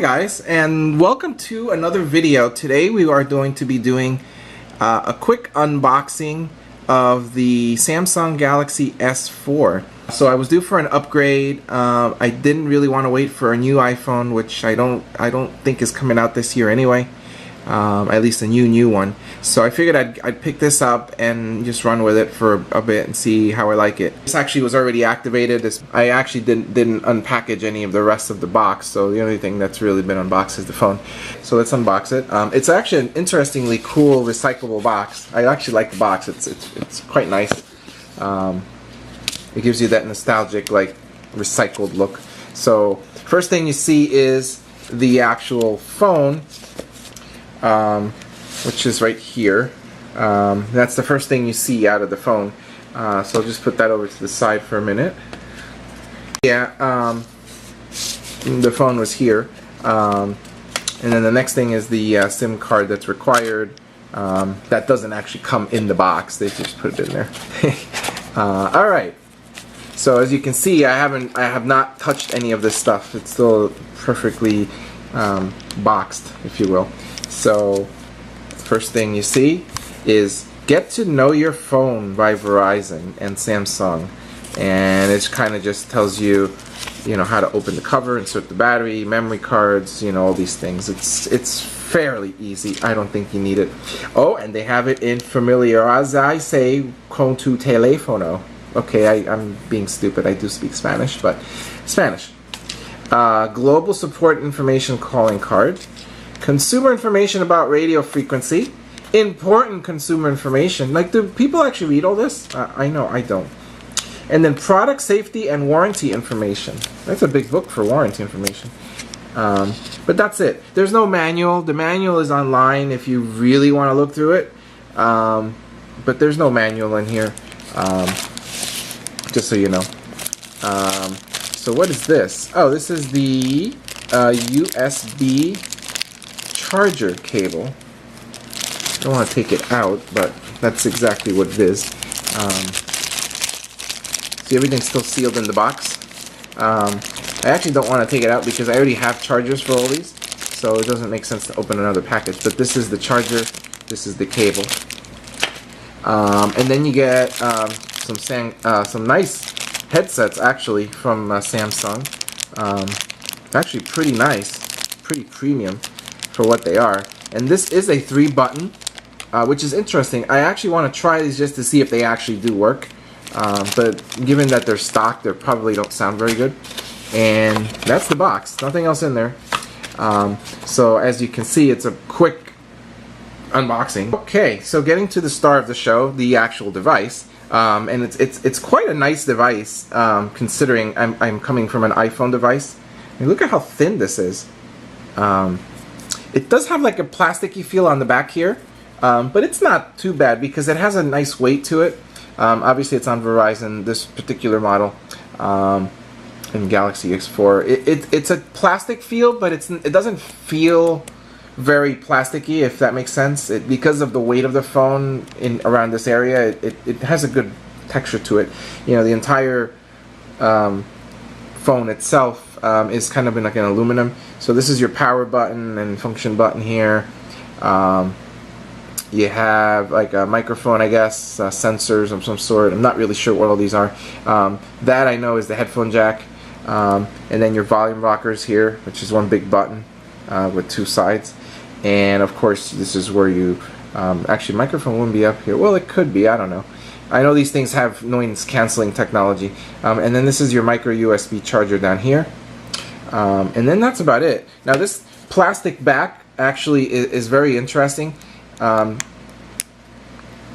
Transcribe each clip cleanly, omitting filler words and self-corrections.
guys, and welcome to another video. Today we are going to be doing a quick unboxing of the Samsung Galaxy S4. So I was due for an upgrade. I didn't really want to wait for a new iPhone, which I don't think is coming out this year anyway. At least a new one. So I figured I'd pick this up and just run with it for a bit and see how I like it. This actually was already activated. I actually didn't unpackage any of the rest of the box, so the only thing that's really been unboxed is the phone. So let's unbox it. It's actually an interestingly cool recyclable box. I actually like the box. It's quite nice. It gives you that nostalgic, like, recycled look. So first thing you see is the actual phone. Which is right here. That's the first thing you see out of the phone. So I'll just put that over to the side for a minute. Yeah, the phone was here. And then the next thing is the SIM card that's required. That doesn't actually come in the box. They just put it in there. Alright. So as you can see, I have not touched any of this stuff. It's still perfectly boxed, if you will. So first thing you see is Get to Know Your Phone by Verizon and Samsung, and it kind of just tells you how to open the cover, insert the battery, memory cards, all these things. It's fairly easy. I don't think you need it. Oh, and they have it in familiarize con tu teléfono. Okay, I'm being stupid. I do speak Spanish, but Spanish. Global support information calling card. Consumer information about radio frequency. Important consumer information. Like, do people actually read all this? I know, I don't. And then product safety and warranty information. That's a big book for warranty information. But that's it. There's no manual. The manual is online if you really want to look through it. But there's no manual in here. Just so you know. So what is this? Oh, this is the USB charger cable. I don't want to take it out, but that's exactly what it is. See, everything's still sealed in the box. I actually don't want to take it out because I already have chargers for all these, so it doesn't make sense to open another package. But this is the charger, this is the cable, and then you get some nice headsets actually from Samsung. Actually pretty nice, pretty premium for what they are. And this is a 3-button, which is interesting. I actually want to try these just to see if they actually do work. But given that they're stock, they probably don't sound very good. And that's the box. Nothing else in there. So as you can see, it's a quick unboxing. Okay, so getting to the star of the show, the actual device. And it's quite a nice device, considering I'm coming from an iPhone device. And look at how thin this is. It does have like a plasticky feel on the back here, but it's not too bad because it has a nice weight to it. Obviously it's on Verizon, this particular model, in Galaxy S4. It's a plastic feel, but it doesn't feel very plasticky, if that makes sense. Because of the weight of the phone around this area, it has a good texture to it. The entire phone itself is kind of in like an aluminum. So this is your power button and function button here. You have like a microphone, I guess, sensors of some sort. I'm not really sure what all these are. That I know is the headphone jack. And then your volume rockers here, which is one big button with 2 sides. And of course this is where you actually, microphone wouldn't be up here. Well, it could be, I don't know. I know these things have noise canceling technology. And then this is your micro USB charger down here. And then that's about it. Now this plastic back actually is very interesting.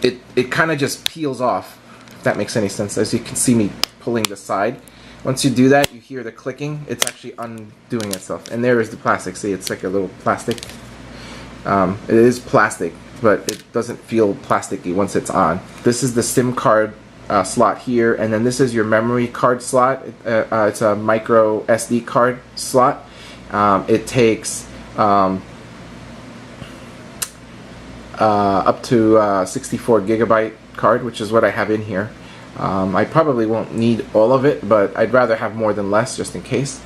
It kind of just peels off, if that makes any sense. As you can see me pulling the side. Once you do that, you hear the clicking. It's actually undoing itself. And there is the plastic. See, it's like a little plastic. It is plastic, but it doesn't feel plasticky once it's on. This is the SIM card slot here, and then this is your memory card slot. It's a micro SD card slot. It takes up to 64 gigabyte card, which is what I have in here. I probably won't need all of it, but I'd rather have more than less just in case.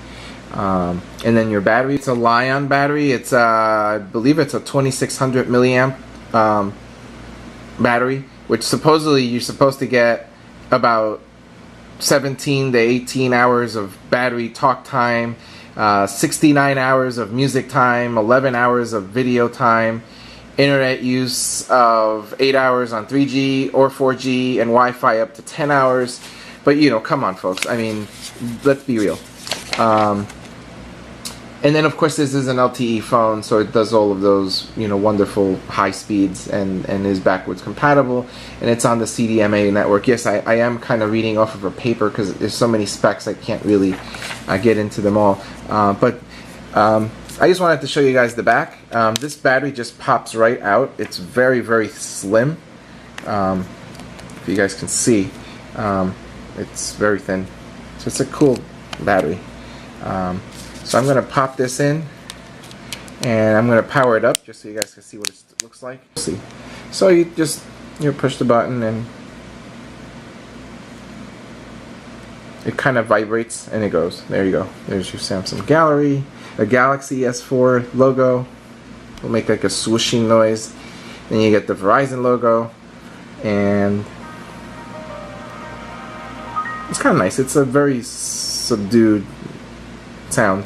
And then your battery, it's a Li-ion battery. It's I believe it's a 2600 milliamp battery, which supposedly you're supposed to get about 17 to 18 hours of battery talk time, 69 hours of music time, 11 hours of video time, internet use of 8 hours on 3G or 4G, and Wi-Fi up to 10 hours. But you know, come on folks, I mean, let's be real. And then of course this is an LTE phone, so it does all of those, you know, wonderful high speeds, and is backwards compatible, and it's on the CDMA network. Yes, I am kind of reading off of a paper because there's so many specs I can't really get into them all. But I just wanted to show you guys the back. This battery just pops right out. It's very, very slim. If you guys can see, it's very thin. So it's a cool battery. So I'm going to pop this in, and I'm going to power it up just so you guys can see what it looks like. See. So you just push the button and it kind of vibrates and it goes. There you go. There's your Samsung Gallery, a Galaxy S4 logo. Will make like a swooshing noise. Then you get the Verizon logo, and it's kind of nice. It's a very subdued sound.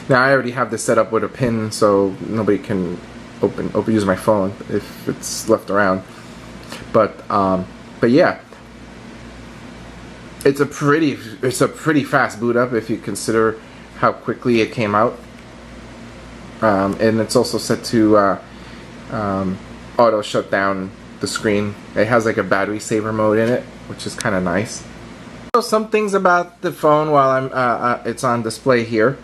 Now I already have this set up with a pin, so nobody can use my phone if it's left around. But yeah, it's a pretty fast boot up if you consider how quickly it came out. And it's also set to auto shut down the screen. It has like a battery saver mode in it, which is kind of nice. So some things about the phone while it's on display here.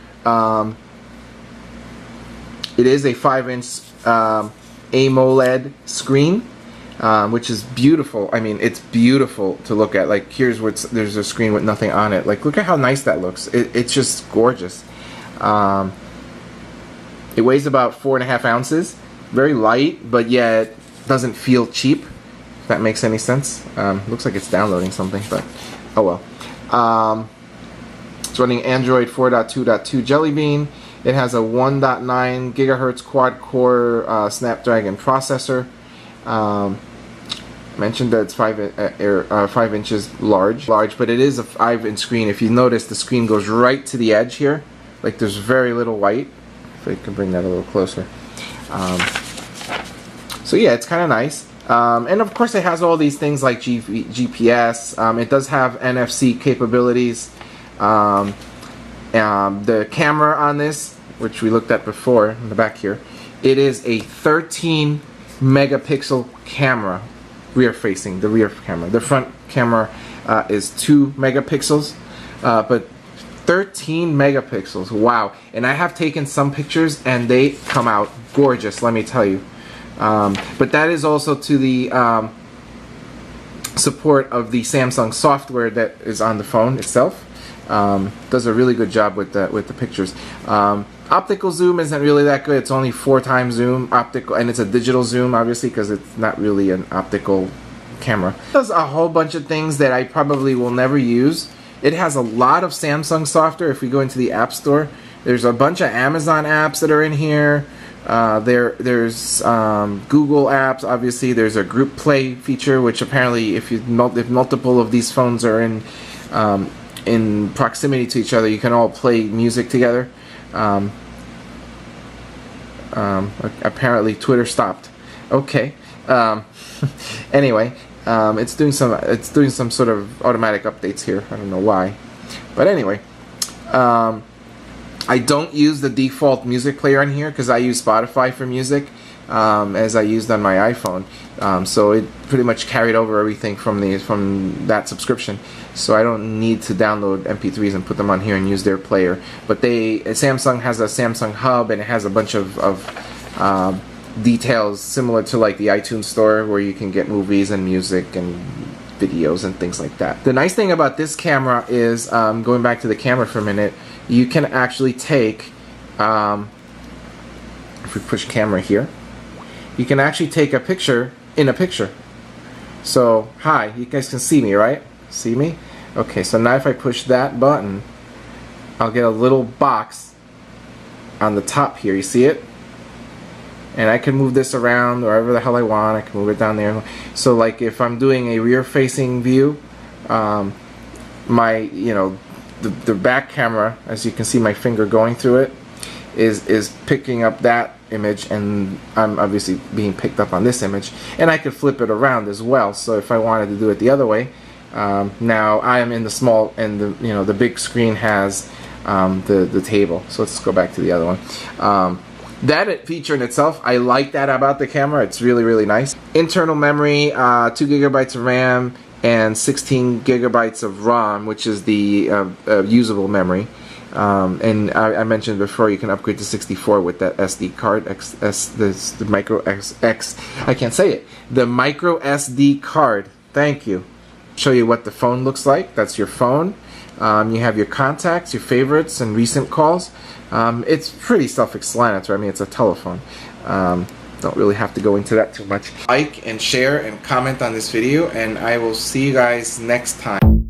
It is a 5-inch AMOLED screen, which is beautiful. I mean, it's beautiful to look at. Like, here's there's a screen with nothing on it. Like, look at how nice that looks. It's just gorgeous. It weighs about 4.5 ounces. Very light, but yet doesn't feel cheap, if that makes any sense. Looks like it's downloading something, but oh well. It's running Android 4.2.2 Jelly Bean. It has a 1.9 gigahertz quad-core Snapdragon processor. Mentioned that it's 5 inches large, but it is a 5-inch screen. If you notice, the screen goes right to the edge here. Like, there's very little white. If I can bring that a little closer. So yeah, it's kind of nice. And of course it has all these things like GPS. It does have NFC capabilities. The camera on this, which we looked at before in the back here, it is a 13 megapixel camera, rear facing, the rear camera. The front camera is 2 megapixels, but 13 megapixels, wow. And I have taken some pictures and they come out gorgeous, let me tell you. But that is also to the support of the Samsung software that is on the phone itself. Does a really good job with the pictures. Optical zoom isn't really that good. It's only 4 times zoom optical, and it's a digital zoom obviously because it's not really an optical camera. It does a whole bunch of things that I probably will never use. It has a lot of Samsung software. If we go into the App Store, there's a bunch of Amazon apps that are in here. There's Google apps. Obviously, there's a group play feature, which apparently, if multiple of these phones are in proximity to each other, you can all play music together. Apparently, Twitter stopped. Okay. Anyway, it's doing some sort of automatic updates here. I don't know why, but anyway. I don't use the default music player on here because I use Spotify for music, as I used on my iPhone. So it pretty much carried over everything from that subscription. So I don't need to download MP3s and put them on here and use their player. But Samsung has a Samsung Hub, and it has a bunch of details similar to like the iTunes Store, where you can get movies and music and videos and things like that. The nice thing about this camera is, going back to the camera for a minute, you can actually take, if we push camera here, you can actually take a picture in a picture. So, hi, you guys can see me, right? See me? Okay, so now if I push that button, I'll get a little box on the top here. You see it? And I can move this around wherever the hell I want. I can move it down there. So like if I'm doing a rear-facing view, the back camera, as you can see my finger going through it, is picking up that image, and I'm obviously being picked up on this image, and I could flip it around as well. So if I wanted to do it the other way, now I am in the small, and the big screen has the table. So let's go back to the other one. That feature in itself, I like that about the camera. It's really, really nice. Internal memory, 2 gigabytes of RAM and 16 gigabytes of ROM, which is the usable memory. And I mentioned before, you can upgrade to 64 with that SD card, the micro X. I can't say it. The micro SD card. Thank you. Show you what the phone looks like. That's your phone. You have your contacts, your favorites, and recent calls. It's pretty self-explanatory. I mean, it's a telephone. Don't really have to go into that too much. Like and share and comment on this video, and I will see you guys next time.